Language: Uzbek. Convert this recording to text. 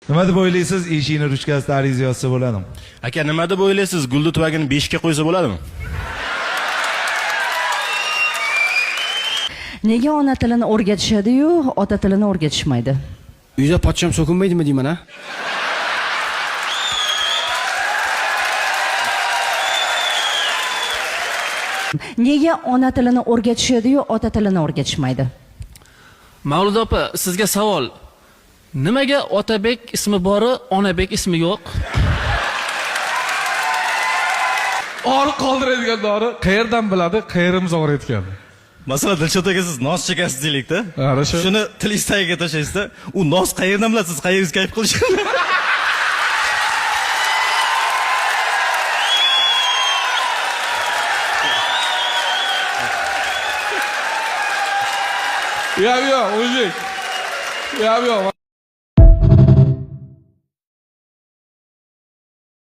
Nima deb o'ylaysiz? Eshikni ruchkasida ariza yozsa bo'ladimi? Aka, nima deb o'ylaysiz? Gulni tuvagini 5 ga qo'ysa bo'ladimi? Nega ona tilini o'rgatishadi-yu, ota tilini o'rgatishmaydi? Uyda pochcham so'kinmaydimi deyman, ha? Nega ona tilini o'rgatishadi-yu, ota tilini o'rgatishmaydi? Mavlud opa, sizga savol. Nimaga Otabek ismi bori, Onabek ismi yo'q? Og'riq qoldiradigan dori qayerdan biladi, qayerimiz og'riyotgan. Masalan, Dilshod aka, siz nos chekasiz deylik-da. Shuni tilingiz tagiga tashlaysizda, u nos qayerdan bilasiz, qayeringiz kayf qilishini? Yo'q, o'zing. Yo'q.